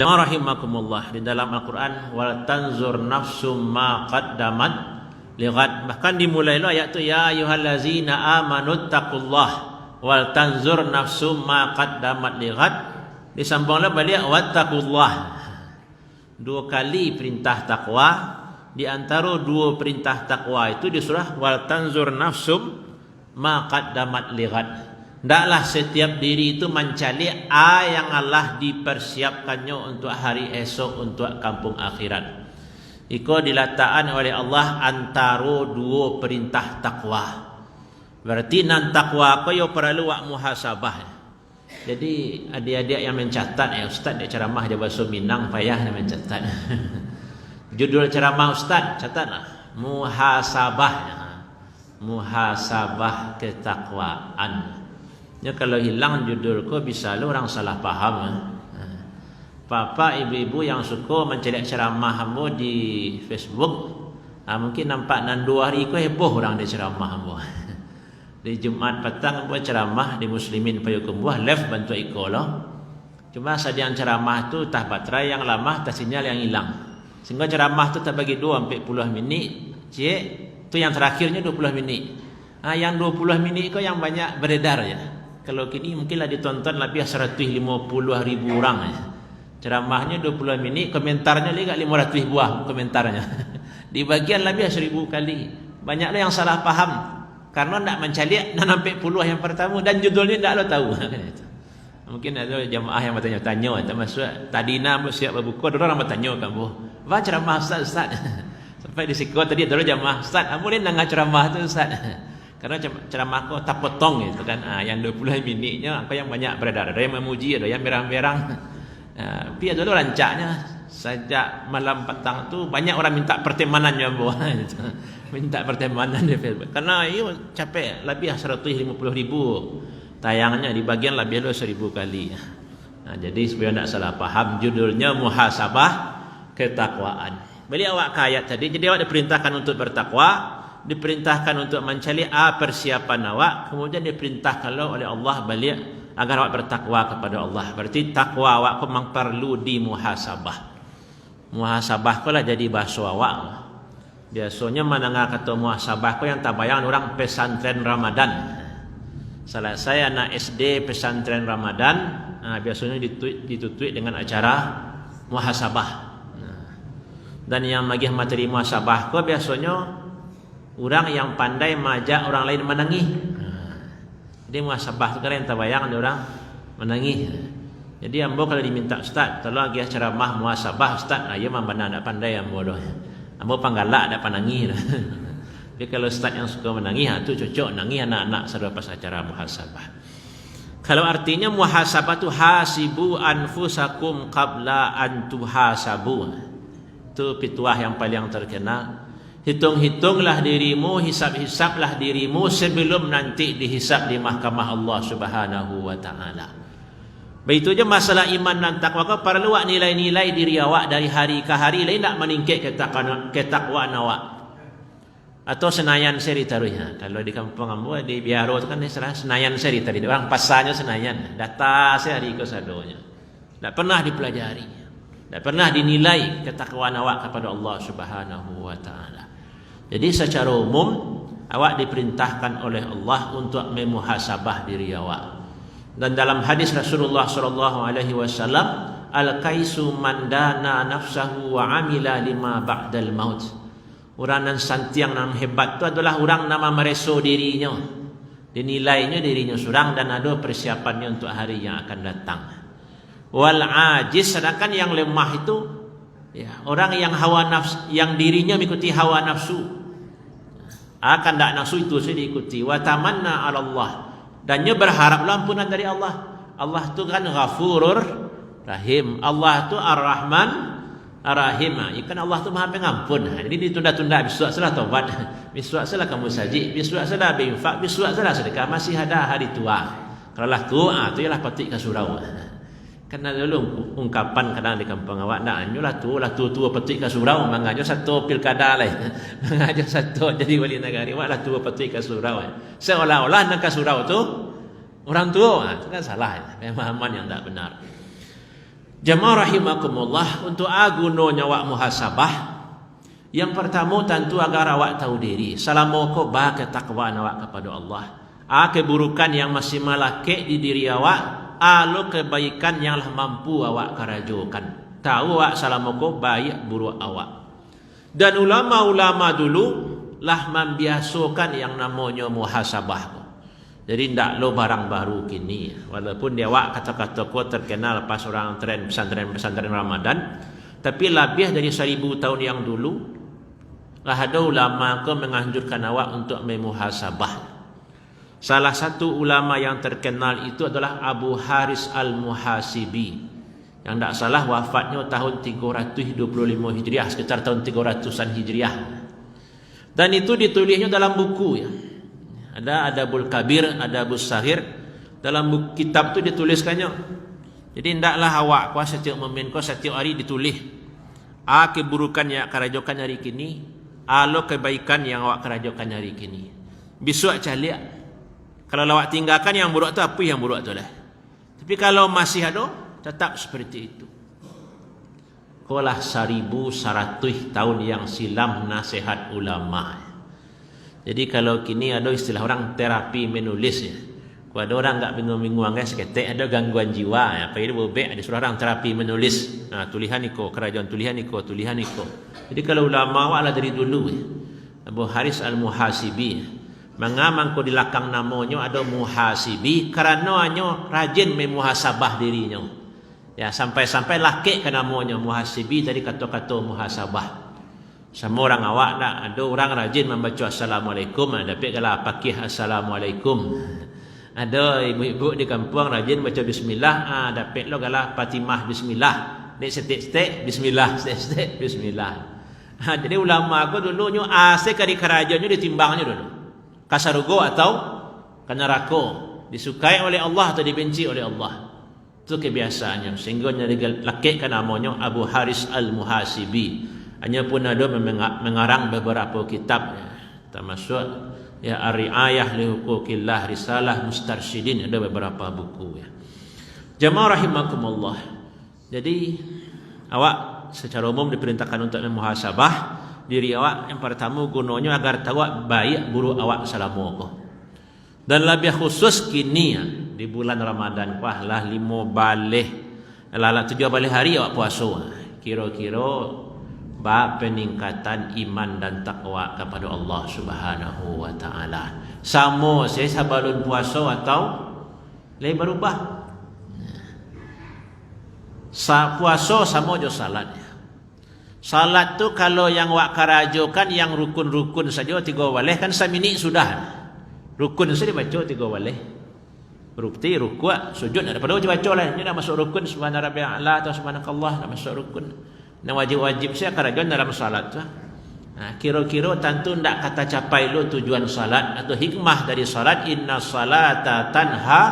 Jemaah rahimakumullah, di dalam Al-Quran wal tanzur nafsum ma qaddamat lighad, bahkan dimulai lo ayat tu ya ayyuhallazina amanu taqullah wal tanzur nafsum ma qaddamat lighad, disambunglah balik wattaqullah. Dua kali perintah takwa. Di antara dua perintah takwa itu di surah wal tanzur nafsum ma qaddamat lighad. Hendaklah setiap diri itu mencari yang Allah dipersiapkannya untuk hari esok, untuk kampung akhirat. Iko diletakkan oleh Allah antara dua perintah takwa. Berarti nan takwa ko yo perlu wak muhasabah. Jadi adik-adik yang mencatat, ustaz dia ceramah dia bahasa Minang payah dia mencatat. Judul ceramah ustaz catatlah muhasabah. Muhasabah ketakwaan. Ya, kalau hilang judul ko bisa lo orang salah paham. Papa ibu-ibu yang suka mencari ceramah hambo di Facebook, mungkin nampak nan 2 hari ko heboh orang di ceramah hambo. Di Jumat petang hambo ceramah di Muslimin Payakumbuh live bantu iko lo. Cuma sadian ceramah tu tah baterai yang lama, tah sinyal yang hilang. Sehingga ceramah tu tak bagi 2 sampai 10 minit. Cik, tu yang terakhirnya 20 minit. Yang 20 minit ko yang banyak beredar ya. Kalau kini mungkinlah ditonton lebih 150,000 orang ya. Ceramahnya 20 minit, komentarnya lagi 500 buah komentarnya. Di bagian lebih 1000 kali. Banyaklah yang salah paham karena tidak mencari nak sampai puluh yang pertama dan judulnya tidak lo tahu. Mungkin ada jamaah yang bertanya-tanya, termasuk tadina siap berbuka, orang bertanya kamu, "Wah ceramah ustaz." Sampai di sikot tadi ada jamaah, "Ustaz, kamu ni nak ceramah tu ustaz?" Karena ceramah aku tak potong gitu kan. Yang 20 minitnya aku yang banyak beredar. Ada yang memuji, ada yang berang-berang. Tapi ada dulu rancaknya sejak malam petang tu banyak orang minta pertemanan jambo. Minta pertemanan di Facebook. Karena iyo capek lebih 150,000 tayangnya di bagian lebih 1000 kali. Jadi supaya tidak salah paham, judulnya muhasabah ketakwaan. Beli awak kayat tadi. Jadi awak diperintahkan untuk bertakwa, diperintahkan untuk mencari persiapan awak, kemudian diperintahkan oleh Allah balik agar awak bertakwa kepada Allah. Berarti takwa awak memang perlu dimuhasabah. Muhasabah ko lah jadi bahasa awak. Biasanya mendengar kata muhasabah ko yang tak bayang orang pesantren Ramadan. Salah saya anak SD pesantren Ramadan, biasanya ditutup dengan acara muhasabah. Dan yang bagi materi muhasabah ko biasanya orang yang pandai majak orang lain menangis. Dia muhasabah sekarang yang terbayang ada orang menangis. Jadi ambo kalau diminta ustaz, tolong lagi ceramah muhasabah ustaz, ayo mah benar tak pandai ambo doh. Ambo panggalak tak menangis. Tapi kalau ustaz yang suka menangis, tu cocok nangis anak-anak selepas acara muhasabah. Kalau artinya muhasabah tu hasibu anfusakum qabla an tuhasabu. Itu pituah yang paling terkenal. Hitung-hitunglah dirimu, hisab-hisablah dirimu sebelum nanti dihisab di mahkamah Allah Subhanahu wa taala. Begitu je masalah iman dan takwa kau perlu nilai-nilai diri awak dari hari ke hari lain nak meningkat ketakwaan awak. Atau Senayan seri taruhnya. Kalau di kampung ambo di Biaro tu kan Senayan seri tadi. Orang pasarnya Senayan. Data sehari ke sadonya. Tak pernah dipelajari. Tak pernah dinilai ketakwaan awak kepada Allah Subhanahu wa taala. Jadi secara umum awak diperintahkan oleh Allah untuk memuhasabah diri awak. Dan dalam hadis Rasulullah sallallahu alaihi wasallam, al-kaisu man dana nafsahu wa amila lima ba'dal maut. Orang yang santiang yang hebat itu adalah orang nama mereso dirinya. Dinilainya dirinya surang dan ada persiapannya untuk hari yang akan datang. Wal ajiz, sedangkan yang lemah itu ya, orang yang hawa nafsu, yang dirinya mengikuti hawa nafsu. Akan tak nafsu itu saya diikuti. Wa tamanna 'ala Allah, dan dia berharaplah ampunan dari Allah. Allah tu kan Ghafurur Rahim. Allah tu Ar-Rahman Ar-Rahim. Ikan Allah tu Maha Pengampun. Jadi ditunda-tunda, besok salah taubat, besok salah kamu saji, besok salah berinfak, besok salah sedekah, masih ada hari tua. Kalau lah tu, tu ialah patik ke surau. Karena dulu ungkapan kadang di kampung awak nak anjulah tu tua petik ke surau, mengajo satu pilkada lain. Mengajo satu jadi wali negara, waklah tua petik ke surau. Seolah-olah nak ke surau tu orang tua, itu kan salah. Pemahaman yang tak benar. Jamaah rahimakumullah, untuk agunonya awak muhasabah, yang pertama tentu agar awak tahu diri. Selama kau bah ketakwaan awak kepada Allah, keburukan yang masih malake di diri awak, lo kebaikan yang lah mampu awak kerajokan. Tahu awak selama kau baik buruk awak. Dan ulama-ulama dulu lah membiasakan yang namanya muhasabah. Jadi tidak lo barang baru kini. Walaupun dia awak kata-kata kau terkenal pas orang tren pesantren Ramadan, tapi lebih dari 1000 tahun yang dulu lah ada ulama kau menganjurkan awak untuk memuhasabah. Salah satu ulama yang terkenal itu adalah Abu Haris Al-Muhasibi. Yang tidak salah wafatnya tahun 325 Hijriah, sekitar tahun 300-an Hijriah. Dan itu ditulisnya dalam buku ya. Ada Adabul Kabir, Adabus Sahir. Dalam buku kitab itu dituliskannya. Jadi hendaklah awak kau setiap momen kau setiap hari ditulis. Keburukan yang kerajokan hari kini, lo kebaikan yang awak kerajokan hari kini. Besok calik. Kalau awak tinggalkan yang buruk tu, apa yang buruk tu lah. Tapi kalau masih ada, tetap seperti itu. Kolah 1100 tahun yang silam nasihat ulama. Jadi kalau kini ada istilah orang terapi menulis ya. Kalau ada orang tak bingung-bingung guys, ketek ada gangguan jiwa ya. Apa itu bobek ada suruh orang terapi menulis. Nah, tulisan iko, kerajaan tulisan iko. Jadi kalau ulama awak lah dari dulu ya. Abu Haris Al-Muhasibi. Mengamang ko di lakang namanya ada muhasibi karena hanya rajin memuhasabah dirinya. Ya, sampai-sampai laki ke namanya muhasibi dari kata-kata muhasabah. Sama orang awak tak ada orang rajin membaca assalamualaikum, tapi kalau pakai assalamualaikum. Ada ibu-ibu di kampung rajin baca bismillah, dapat lo kalau Fatimah bismillah. Nek setik-setik bismillah, setik-setik bismillah. Jadi ulama aku dulunya asik di kerajaannya ditimbangnya dulu. Kasarugo atau kanarako, disukai oleh Allah atau dibenci oleh Allah. Itu kebiasaannya. Sehingga laki kan namanya Abu Haris Al-Muhasibi. Hanya pun ada mengarang beberapa kitab, termasuk ya Ar-Ri'ayah li Huquqillah, Risalah Mustarsyidin, ada beberapa buku ya. Jamaah rahimakumullah. Jadi awak secara umum diperintahkan untuk memuhasabah diri awak. Yang pertama gunanya agar tahu baik buruk awak selama kau. Dan lebih khusus kini ya, di bulan Ramadan lah 5 balik, lala 7 balik hari awak puasa. Kira-kira bab peningkatan iman dan takwa kepada Allah Subhanahu wa taala. Sama saya sebelum puasa atau lain berubah. Puasa sama je salat. Salat tu kalau yang wak karajokan yang rukun-rukun saja 3 waleh kan samini sudah. Rukun saja baca 3 waleh. Rukti, rukuk, sujud ada pada baca lah. Ini dah masuk rukun subhana rabbiyal a'la atau subhanakallah dah masuk rukun. Nah wajib-wajib saya kerajuan dalam salat. Nah, kira-kira tentu tidak kata capai lo tujuan salat atau hikmah dari salat. Inna salata tanha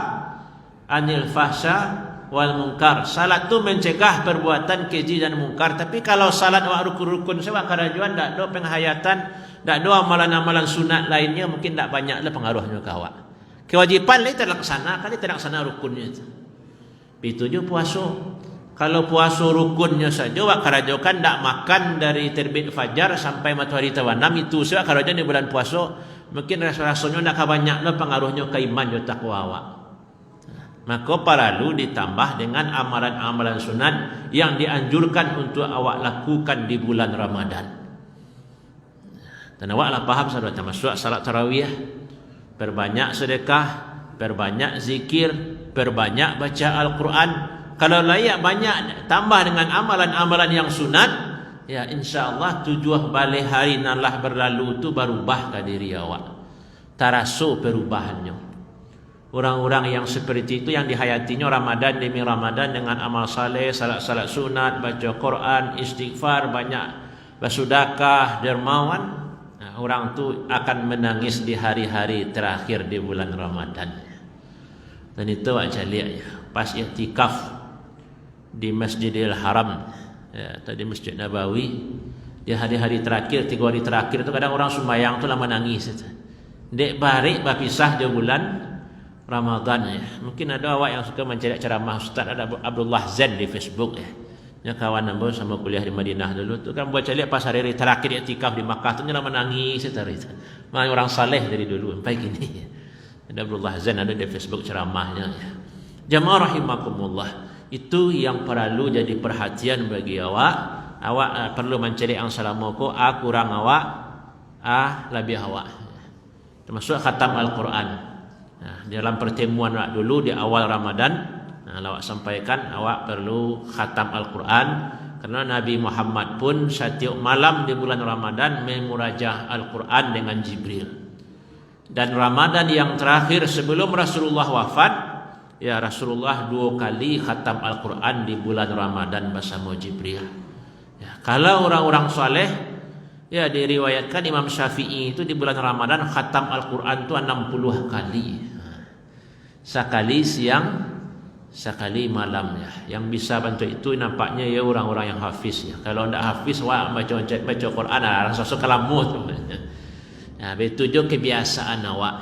anil fahsya wal munkar. Salat tu mencegah perbuatan keji dan munkar. Tapi kalau salat wa rukun-rukun saya kerajuan tidak ada penghayatan, tidak ada amalan-amalan sunat lainnya, mungkin tidak banyaklah pengaruhnya ke awak. Kewajiban lain terlaksana, kali terlaksana rukunnya itu. Itu juga puasa. Kalau puasa rukunnya saja wak karajokan tak makan dari terbit fajar sampai matahari terbenam, itu sebab karajokan di bulan puasa mungkin rasanya nak banyaklah pengaruhnya ke iman dan takwa awak. Maka perlu ditambah dengan amalan-amalan sunat yang dianjurkan untuk awak lakukan di bulan Ramadan. Dan awaklah faham sahabat, termasuk salat tarawih, perbanyak sedekah, perbanyak zikir, perbanyak baca Al-Quran. Kalau layak banyak tambah dengan amalan-amalan yang sunat, ya insya-Allah 7 balik hari nalah berlalu tu berubah ke diri awak. Taraso perubahannya. Orang-orang yang seperti itu yang dihayatinya Ramadan demi Ramadan dengan amal saleh, salat-salat sunat, baca Quran, istighfar, banyak bersedekah, dermawan, nah, orang tu akan menangis di hari-hari terakhir di bulan Ramadan. Dan itu wajah lihat ya, pas iktikaf di Masjidil Haram ya, tadi Masjid Nabawi di hari-hari terakhir, 3 hari terakhir itu kadang orang sembahyang tu lama nangis. Dek barik berpisah di bulan Ramadan ya. Mungkin ada awak yang suka mencari ceramah Ustaz ada Abdullah Zain di Facebook ya. Nya kawan ambo sama kuliah di Madinah dulu tu kan buat cari pas hari terakhir iktikaf di Makkah tu nya menangis itu. Mai orang saleh dari dulu sampai kini. Ada Abdullah Zain ada di Facebook ceramahnya ya. Jamaah rahimakumullah, itu yang perlu jadi perhatian bagi awak. Awak perlu mencari yang salamoko kurang awak lebih awak. Termasuk khatam Al-Quran. Nah, dalam pertemuan awak dulu di awal Ramadan, awak sampaikan awak perlu khatam Al-Quran karena Nabi Muhammad pun setiap malam di bulan Ramadan memurajah Al-Quran dengan Jibril. Dan Ramadan yang terakhir sebelum Rasulullah wafat, ya Rasulullah 2 kali khatam Al-Quran di bulan Ramadan bersama Jibril. Ya, kalau orang-orang soleh, ya diriwayatkan Imam Syafi'i itu di bulan Ramadan khatam Al-Quran itu 60 kali. Sekali siang, sekali malam ya. Yang bisa bantu itu nampaknya ya orang-orang yang hafiz ya. Kalau tidak hafiz, wah baca Quran rasa kalamut. Nah, itu juga kebiasaan awak.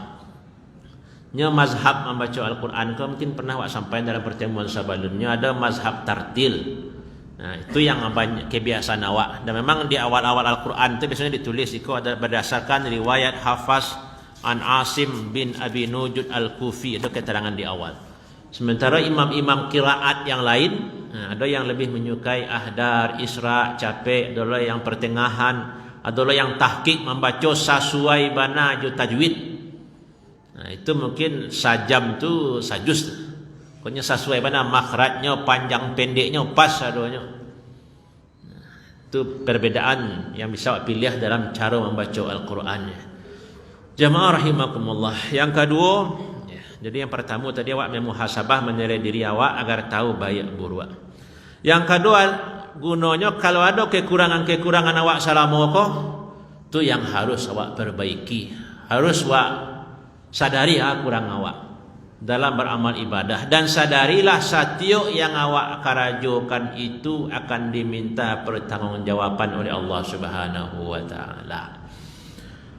Nya mazhab membaca Al-Quran kau mungkin pernah awak sampaikan dalam pertemuan sebelumnya, ada mazhab tartil. Nah, itu yang banyak kebiasaan awak. Dan memang di awal-awal Al-Quran itu biasanya ditulis itu ada berdasarkan riwayat Hafaz an Asim bin Abi Nujud Al-Kufi, ada keterangan di awal. Sementara imam-imam qiraat yang lain, ada yang lebih menyukai Ahdar, Isra, Capek, ada yang pertengahan, ada yang tahqiq membaca sesuai bana ju tajwid. Nah, itu mungkin sajam tu sajus. Pokoknya sesuai mana makhrajnya, panjang pendeknya pas adonya. Nah, itu perbedaan yang bisa pilih dalam cara membaca Al-Quran. Jamaah rahimakumullah. Yang kedua, ya, jadi yang pertama tadi awak memuhasabah menilai diri awak agar tahu baik buruk. Yang kedua, gunanya kalau ada kekurangan-kekurangan awak salamoko, itu yang harus awak perbaiki. Harus awak sadari kurang awak dalam beramal ibadah, dan sadarilah setiap yang awak karajokan itu akan diminta pertanggungjawaban oleh Allah Subhanahu wa taala.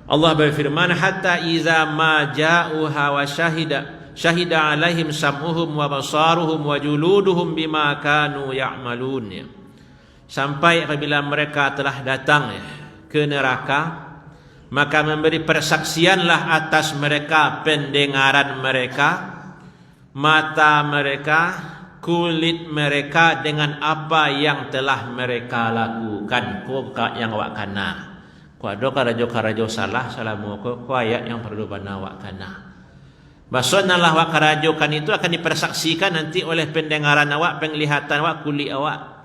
Allah berfirman, hatta iza ma ja'uha wa syahida alaihim sam'uhum wa basaruhum wa juluduhum bima kanu ya'malun. Sampai apabila mereka telah datang ke neraka, maka memberi persaksianlah atas mereka pendengaran mereka, mata mereka, kulit mereka dengan apa yang telah mereka lakukan. Kok yang awak kana? Kau ada karajo salah salamu kau ayat yang perlu bana awak kana. Maksudnya lah awak karajokan itu akan dipersaksikan nanti oleh pendengaran awak, penglihatan awak, kulit awak.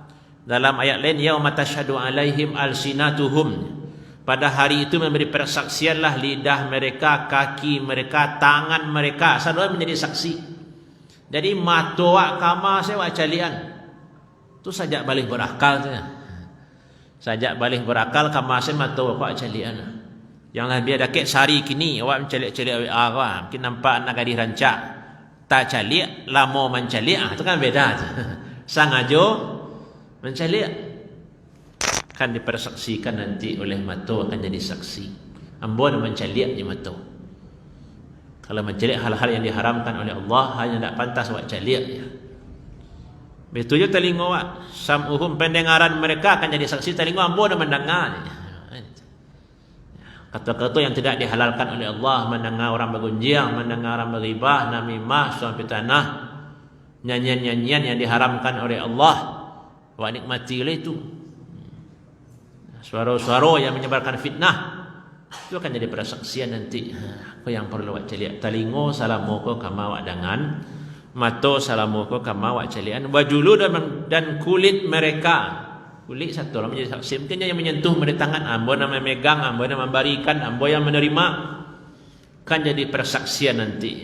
Dalam ayat lain, yauma tashhadu alaihim alsinatuhum. Pada hari itu memberi persaksianlah lidah mereka, kaki mereka, tangan mereka, semua menjadi saksi. Jadi mata awak kama saya awak calian. Tu sajak balik berakal tu. Sajak balik berakal kama saya mata awak calian. Yang lebih dekat sehari kini awak mencalik-calik WA awak, mungkin nampak anak gadis rancak. Tak calik, lama mencalik, itu kan beda tu. Sangajo mencalik akan dipersaksikan nanti oleh mata, akan jadi saksi. Ambo nak mencalik di mata. Kalau mencalik hal-hal yang diharamkan oleh Allah, hanya tak pantas awak calik ya. Betul je telinga awak, sam'uhum pendengaran mereka akan jadi saksi. Telinga ambo dah mendengar. Kata-kata yang tidak dihalalkan oleh Allah, mendengar orang bergunjing, mendengar orang beribah, namimah, suam fitanah, nyanyian-nyanyian yang diharamkan oleh Allah. Awak nikmatilah itu. Suara-suara yang menyebarkan fitnah itu akan jadi persaksian nanti. Apa yang perlu awak celiak? Telinga salamoko kama awak dengan, mata salamoko kama awak celian, wajulu dan kulit mereka. Kulit satu orang menjadi saksi. Mungkin yang menyentuh dari tangan, ambo yang memegang, ambo yang memberikan, ambo yang menerima, kan jadi persaksian nanti.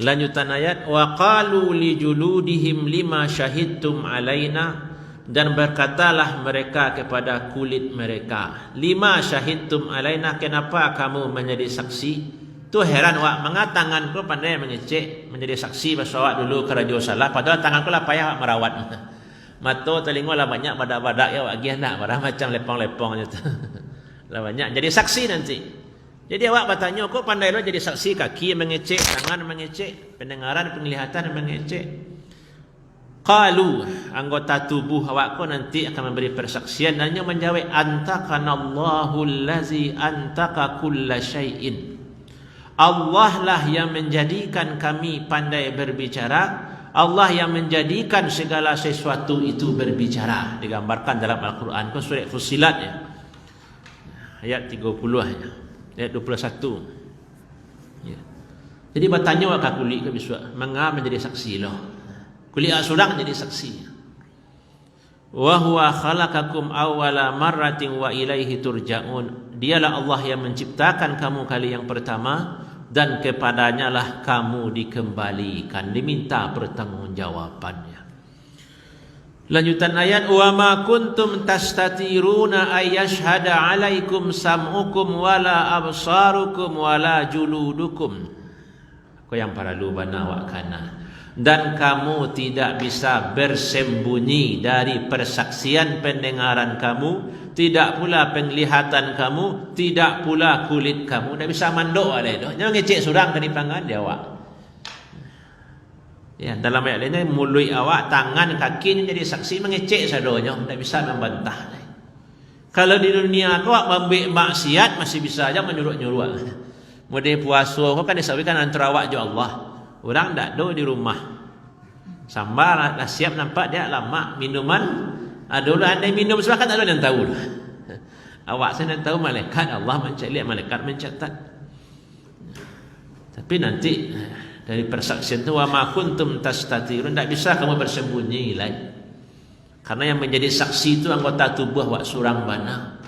Lanjutan ayat, wa qalu li juludihim lima syahidtum alaina, dan berkatalah mereka kepada kulit mereka, lima syahidtum alaina, kenapa kamu menjadi saksi? Tu heran awak, tanganku pandai mengecek menjadi saksi bahasa awak dulu kerajo salah, padahal tanganku lah payah merawat. Mata telinga lah banyak badak-badak ya awak gian nak barang macam lepong-lepong je tu. Lah banyak jadi saksi nanti. Jadi awak bertanya, kok pandai lo jadi saksi, kaki mengecek, tangan mengecek, pendengaran, penglihatan mengecek. Qalu, anggota tubuh awak ko nanti akan memberi persaksian, dan yang menjawab, antakanallahu allazi antaka kulla syai'in. Allah lah yang menjadikan kami pandai berbicara, Allah yang menjadikan segala sesuatu itu berbicara. Digambarkan dalam Al-Quran, surah Fussilat ya. Ayat 30 ya. Ayat 21. Ya. Jadi bertanya wak kulit ke biswa, mengapa menjadi saksi loh? Kulit surang jadi saksi. Wa huwa khalaqakum awwala marratin wa ilaihi turja'un. Dialah Allah yang menciptakan kamu kali yang pertama, dan kepadanya lah kamu dikembalikan, diminta pertanggungjawabannya. Lanjutan ayat, wa ma kuntum tastatiruna ay yashhada alaikum sam'ukum wala absarukum wala juludukum. Ko yang paralu bana wa kana. Dan kamu tidak bisa bersembunyi dari persaksian pendengaran kamu, tidak pula penglihatan kamu, tidak pula kulit kamu. Tidak bisa mandok oleh itu. Jangan ngecek surang ke dipangan dia awak. Ya, dalam ayat lainnya, mulut awak, tangan, kaki jadi saksi mengecek sadonya, tidak bisa membantah. Kalau di dunia awak membuat maksiat masih bisa aja menyuruh-nyuruh. Mode puasa kau kan disampaikan antara awak jo Allah. Orang tak do di rumah. Sambar dah siap nampak dia lama minuman. Ada minum sebab kan ada yang tahu. Awak saya tahu malaikat Allah mencatat, malaikat mencatat. Tapi nanti dari persaksian itu, wa ma kuntum tastatirun, tidak bisa kamu bersembunyi lagi. Karena yang menjadi saksi itu anggota tubuh wak surang bana.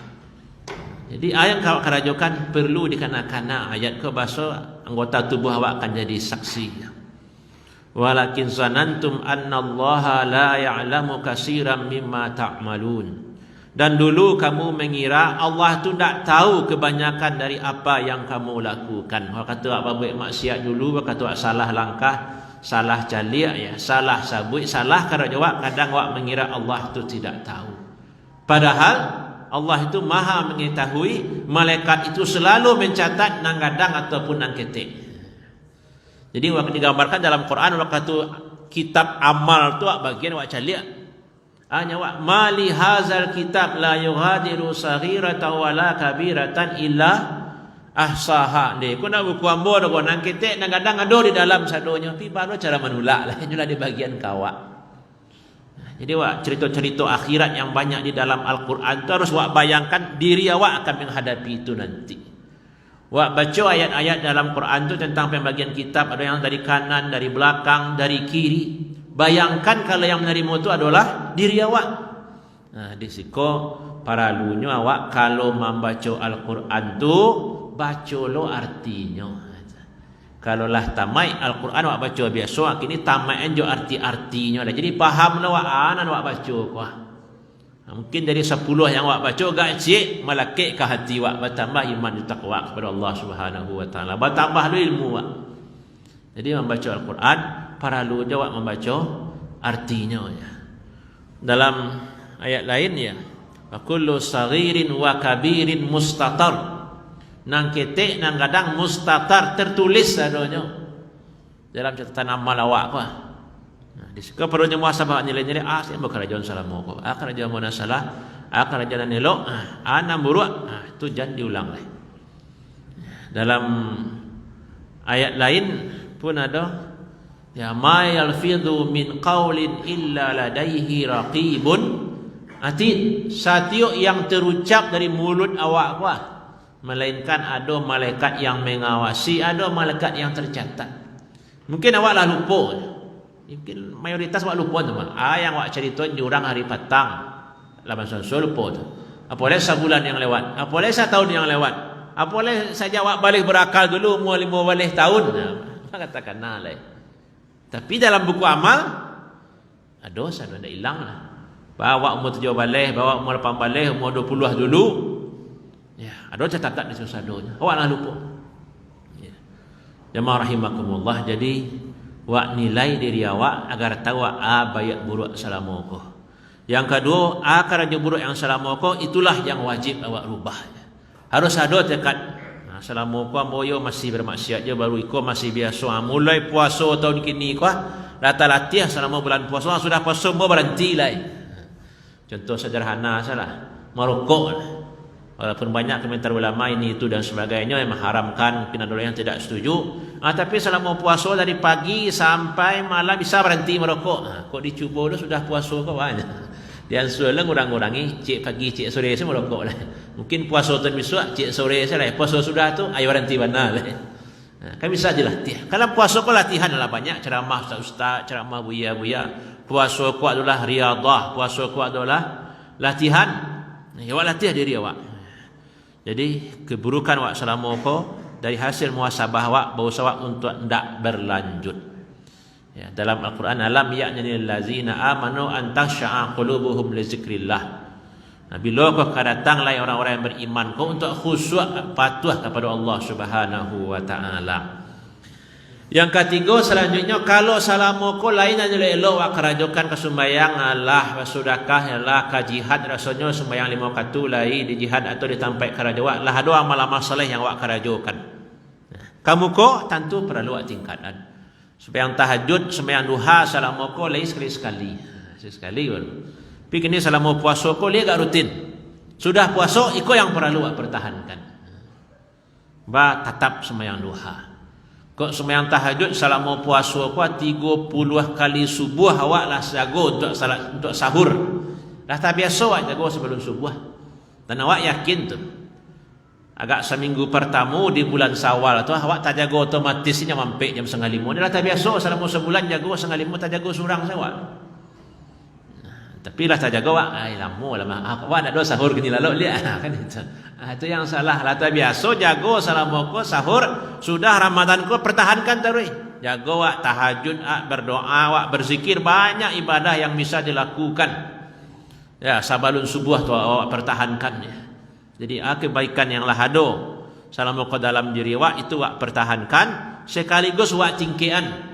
Jadi ayat kau kerajokan perlu dikanak-kanak ayat ke bahasa anggota tubuh awak akan jadi saksi. Walakin zanantum annallaha la ya'lamu katsiran mimma ta'malun. Dan dulu kamu mengira Allah tu tak tahu kebanyakan dari apa yang kamu lakukan. Orang kata apa buat maksiat dulu, orang kata salah langkah, salah calik ya, salah sabut, salah cara jawab, kadang awak mengira Allah tu tidak tahu. Padahal Allah itu maha mengetahui, malaikat itu selalu mencatat nang gadang ataupun nang ketik. Jadi waktu digambarkan dalam Quran waktu kitab amal tu bagian awak calik. Hanya wak mali hazal kitab la yughadiru saghiratan wala kabiratan illa ahsaha. Ni ko nak buku ambo ko nang ketek nang gadang ado di dalam sadonya. Pi baru cara menulak lah nyula di bagian kawak. Jadi wak cerita-cerita akhirat yang banyak di dalam Al-Quran tu harus wak bayangkan diri awak akan menghadapi itu nanti. Wak baca ayat-ayat dalam Quran tu tentang pembagian kitab, ada yang dari kanan, dari belakang, dari kiri. Bayangkan kalau yang menerima itu adalah diri awak. Nah, disiko para lunyo awak kalau membaca Al-Quran tu baca lo artinya. Kalau lah tamai Al-Quran awak baca biasa, kini tamai enjo arti-artinya lah. Jadi paham lo awak anan awak baca kuah. Mungkin dari 10 yang awak baca gak cik malakik ke hati awak, bertambah iman dan taqwa kepada Allah Subhanahu wa taala. Bertambah lo ilmu awak. Jadi membaca Al-Quran para lu jawab membaca artinya ya. Dalam ayat lain ya, wa kullu saghirin wa kabirin mustatar. Nang ketik nang kadang mustatar tertulis adanya dalam catatan amal awak ko. Nah, disiko perlu muhasabah nilai-nilai saya berkerajaan salah moko. Kerajaan mana salah, kerajaan elok, ana buruk. Itu jangan diulang lagi. Dalam ayat lain pun ada ya ma yalfidhu min qaulin illa ladaihi raqibun atid. Setiap yang terucap dari mulut awak kuah, melainkan ada malaikat yang mengawasi, ada malaikat yang tercatat. Mungkin awak lah lupa, mungkin mayoritas awak lupa teman. Yang awak ceritain diorang hari petang 8 lupa tu. Apalagi sebulan yang lewat, apalagi setahun yang lewat, apalagi saja awak balik berakal dulu mau 15 tahun. Nah, katakan lah. Tapi dalam buku amal ada dosa dah hilang lah. Bawa umur 7 balik, bawa umur 8 balik, umur 20 dulu. Ya, ada catatan di susadonya. Awak lah lupa. Ya. Jamaah rahimakumullah, jadi wak nilai diri awak agar tahu bayat buruk salamuko. Yang kedua, kerja buruk yang salamuko itulah yang wajib awak rubah. Harus ada tekad. Selama kau moyo masih bermaksiat je baru iko masih biasa. Mulai puasa tahun kini kau latih selama bulan puasa sudah puasa mau berhenti lah. Contoh sederhana salah, merokok. Walaupun banyak komentar ulama ini itu dan sebagainya yang mengharamkan, mungkin ada yang tidak setuju. Tapi selama puasa dari pagi sampai malam bisa berhenti merokok. Kok dicuba dah sudah puasa kau banyak. Dia sudah ngurang-ngurangi cik pagi cik sore saya merokok lah. Mungkin puasa tu besok cik sore saya lah. Puasa sudah tu ayo berhenti benar lah. Kan bisa dilatih. Kalau puasa kau latihan adalah banyak ceramah ustaz-ustaz, ceramah buya-buya. Puasa kau adalah riadah, puasa kau adalah latihan. Awak latih diri awak. Jadi keburukan awak selama kau dari hasil muhasabah awak berusaha awak untuk tidak berlanjut. Ya, dalam Al-Quran alam ya'nil ladzina amanu an takhsha'a qulubuhum li zikrillah. Bila kau datanglah orang-orang yang beriman kau untuk khusyuk patuh kepada Allah Subhanahu wa taala. Yang ketiga selanjutnya kalau selama kau lain adalah elok awak kerajokan ke sembahyang Allah sedekah Allah ke jihad rasanya sembahyang 5 waktu lain di jihad atau di tempat kerajaan lah ada amal-amal soleh yang awak kerajokan. Kamu kau tentu perlu awak tingkatkan. Sembahyang tahajud, sembahyang duha selama kau lain sekali-sekali. Sekali baru. Tapi kini selama puasa kau dia tak rutin. Sudah puasa ikut yang perlu awak pertahankan. Tetap sembahyang duha. Kau sembahyang tahajud selama puasa kau 30 kali subuh awak lah jago untuk sahur. Dah tak biasa awak jago sebelum subuh. Dan awak yakin tu. Agak seminggu pertama di bulan Syawal tu awak tak jago otomatisnya sampai jam 4:30. Dia dah tak biasa selama sebulan jago 4:30 tak jago surang awak. Tapi lah tak jaga awak, lama awak nak do sahur kini lalu dia kan itu. Itu yang salah. Lah tak biasa jago selama kau sahur sudah Ramadan kau pertahankan terus. Jaga awak tahajud, berdoa, awak berzikir, banyak ibadah yang bisa dilakukan. Ya, sabalun subuh tu awak pertahankan ya. Jadi kebaikan yang lah ada selama kau dalam diri awak itu awak pertahankan sekaligus awak tingkian.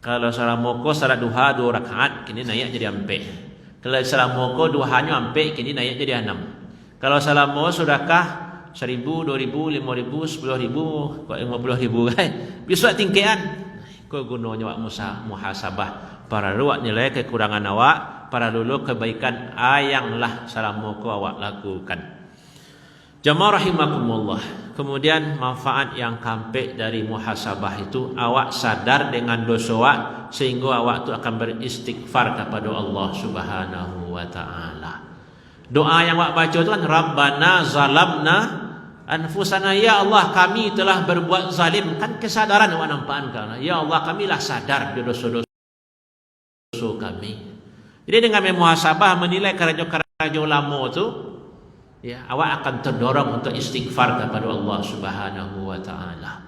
Kalau selama kau salat duha 2 rakaat kini naik jadi 4. Kalau selama kau duhanya 4 kini naik jadi 6. Kalau selama sedekah 1,000, 2,000, 5,000, 10,000, 50,000 kan. Bisa tingkian. Kau gunanya awak muhasabah. Para luak nilai kekurangan awak, para lulu kebaikan yang lah selama kau awak lakukan. Jamaah rahimakumullah. Kemudian manfaat yang kampe dari muhasabah itu awak sadar dengan dosa awak sehingga awak tu akan beristighfar kepada Allah Subhanahu wa taala. Doa yang awak baca tu kan Rabbana zalamna anfusana, ya Allah kami telah berbuat zalim. Kan kesadaran awak nampak kan. Ya Allah kamilah sadar dosa-dosa kami. Jadi dengan muhasabah menilai kerajo-kerajo lama tu ya, awak akan terdorong untuk istighfar kepada Allah Subhanahu wa taala.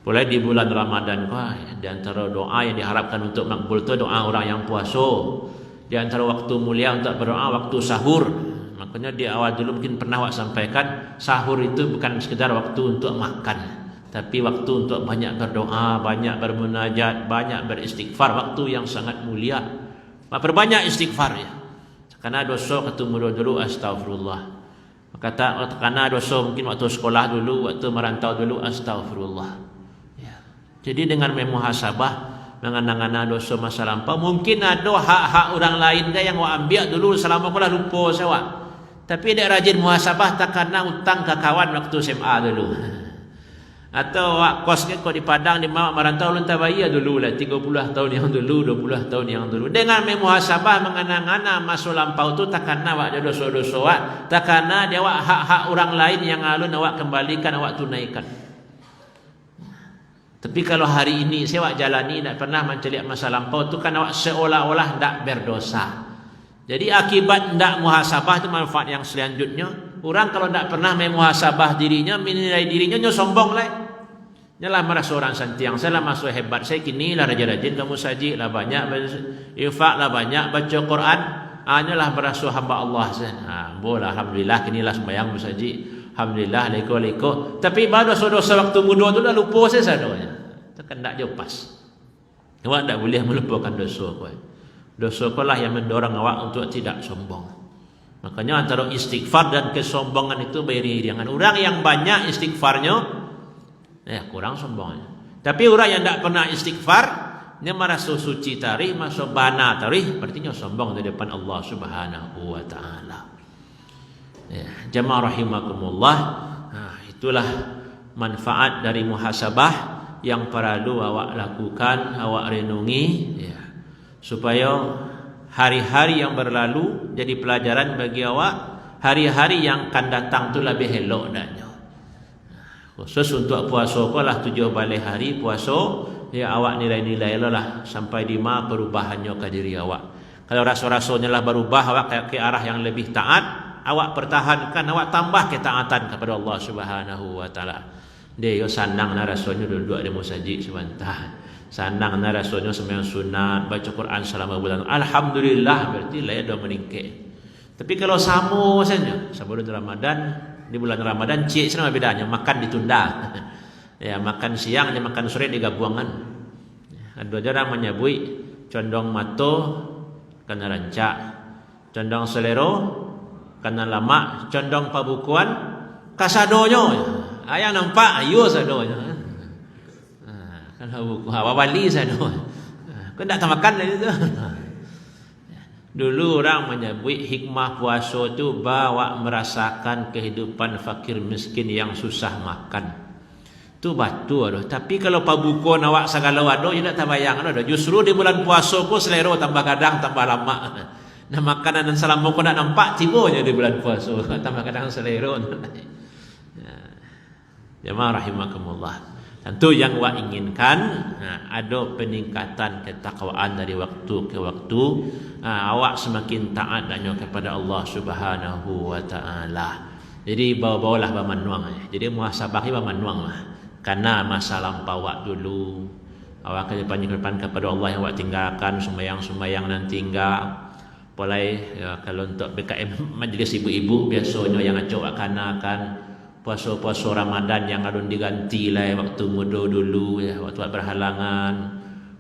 Mulai di bulan Ramadan di antara doa yang diharapkan untuk makbul itu doa orang yang puasa. Di antara waktu mulia untuk berdoa waktu sahur. Makanya di awal dulu mungkin pernah awak sampaikan sahur itu bukan sekedar waktu untuk makan, tapi waktu untuk banyak berdoa, banyak bermunajat, banyak beristighfar, waktu yang sangat mulia. Perbanyak istighfar ya. Karena dosa ketemu dulu astagfirullah. Karena dosa mungkin waktu sekolah dulu, waktu merantau dulu astagfirullah. Ya. Jadi dengan memuhasabah mengenang-enang dosa masa lampau, mungkin ada hak-hak orang lain yang awak ambil dulu selama kau lupa sewak. Tapi dia rajin muhasabah tak karena utang ke kawan waktu SMA dulu. Atau awak kos kau di Padang di Mamak merantau lu tak bayar dulu lah 30 tahun yang dulu, 20 tahun yang dulu. Dengan memuhasabah mengenang-enang masa lampau tu tak karena awak ada dosa-dosa awak, tak karena dia awak hak-hak orang lain yang alun awak kembalikan, awak tunaikan. Tapi kalau hari ini saya awak jalani tak pernah menceliak masa lampau tu kan awak seolah-olah tak berdosa. Jadi akibat tak muhasabah itu manfaat yang selanjutnya. Orang kalau tak pernah memuhasabah dirinya, menilai dirinya sombong lah. Nyalah merasa orang santiang, saya lah masuk hebat, saya kini lah rajin-rajin kamu saji lah banyak infak lah banyak baca Quran. Nyalah merasa hamba Allah saya. Boleh alhamdulillah kini lah sembahyang bersaji. Alhamdulillah leko-leko. Tapi baru dosa-dosa waktu muda tu dah lupa saya sadanya. Tekan tak jauh pas. Awak tak boleh melupakan dosa kau. Dosa kau lah yang mendorong awak untuk tidak sombong. Makanya antara istighfar dan kesombongan itu beriringan. Orang yang banyak istighfarnya, kurang sombongnya. Tapi orang yang tidak pernah istighfar, dia merasa suci tarikh, merasa bana tarikh, artinya sombong di depan Allah Subhanahu wa taala. Ya, jamaah rahimakumullah. Itulah manfaat dari muhasabah yang perlu awak lakukan, awak renungi, ya, supaya hari-hari yang berlalu jadi pelajaran bagi awak. Hari-hari yang akan datang tu lebih elok dannya. Khusus untuk puasa lah 7 balik hari puasa, ya awak nilai-nilai lah sampai di mana perubahannya ke diri awak. Kalau rasa-rasanya lah berubah awak ke arah yang lebih taat, awak pertahankan, awak tambah ketaatan kepada Allah Subhanahu wa taala. Dia yo sanang na rasanya duduk di masjid sebentar. Sanang na rasanya sembahyang sunat, baca Quran selama bulan. Alhamdulillah, berarti lah dah meningkat. Tapi kalau sama saja sebelum Ramadan, di bulan Ramadan cik sama bedanya, makan ditunda. Ya, makan siang dan makan sore digabungan. Ada jarang menyebut condong mato kena rancak, condong selero kena lama, condong pabukuan kasadonyo. Ayang nampak ayo sadonya. Kalau buku wali sado. Kau tak makan lagi tu. Dulu orang menyebut hikmah puasa tu bawa merasakan kehidupan fakir miskin yang susah makan. Tu batu aduh. Tapi kalau pabukuan awak segala wado, you tak bayang aduh. Justru di bulan puasa ko selero tambah kadang tambah lama. Nah makanan dan salam ko nak nampak tibonya di bulan puasa tambah kadang selero. Jemaah rahimakumullah. Tentu yang awak inginkan ada peningkatan ketakwaan dari waktu ke waktu. Awak semakin taat dan kepada Allah Subhanahu wa taala. Jadi bawa-bawalah bamanuang. Jadi muhasabah bamanuang lah. Karena masa lampau awak dulu, awak ke depan kepada Allah yang awak tinggalkan, sembahyang nan tinggal. Polai ya, kalau untuk BKM majlis ibu-ibu biasanya yang acok kanakan puasa-puasa Ramadan yang alun diganti lah waktu muda dulu ya, waktu berhalangan,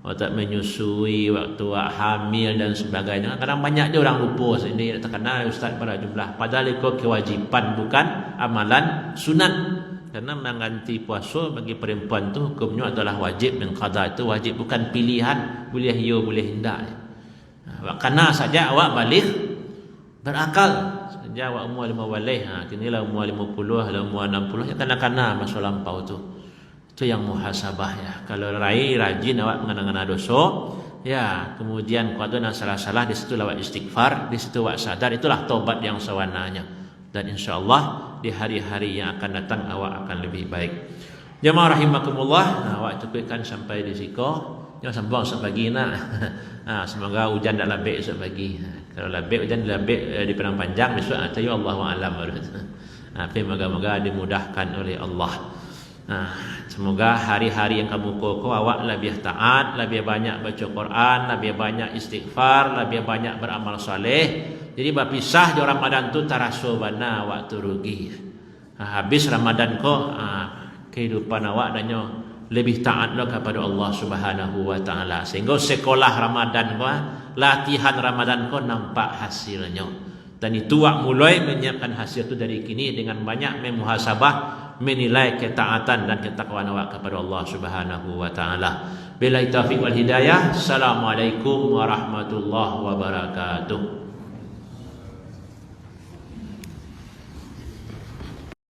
waktu menyusui, waktu hamil dan sebagainya. Kadang banyak je orang lupa sini terkenal ustaz pada jumlah. Padahal itu kewajiban bukan amalan sunat. Karena mengganti puasa bagi perempuan tu hukumnya adalah wajib dan qada itu wajib bukan pilihan, boleh ya boleh tidak. Karena saja awak balik berakal. Sejak awak umur 5 balik, kini lah umur 50, lah umur 60, ya kena masa lampau tu. Itu yang muhasabah ya. Kalau rajin awak mengenang dosa, ya kemudian kalau ada salah-salah di situ awak istighfar, di situ awak sadar, itulah taubat yang sewananya. Dan insyaallah di hari-hari yang akan datang awak akan lebih baik. Jemaah rahimakumullah, awak cukupkan sampai di siko. Jangan sambung sebagi nak. Semoga hujan tak labik esok pagi. Kalau labik hujan labik di Padang Panjang besok tahu Allahu a'lam. Tapi moga-moga dimudahkan oleh Allah. Semoga hari-hari yang kamu kokoh awak lebih taat, lebih banyak baca Quran, lebih banyak istighfar, lebih banyak beramal soleh. Jadi berpisah di Ramadan tu taraso bana waktu rugi. Habis Ramadan ko kehidupan awak danyo lebih taatlah kepada Allah Subhanahu wa taala. Sehingga sekolah Ramadan ko, latihan Ramadan ko nampak hasilnya. Dan itu awak mulai menyiapkan hasil itu dari kini dengan banyak memuhasabah, menilai ketaatan dan ketakwaan awak kepada Allah Subhanahu wa taala. Billahi taufiq wal hidayah. Assalamualaikum warahmatullahi wabarakatuh.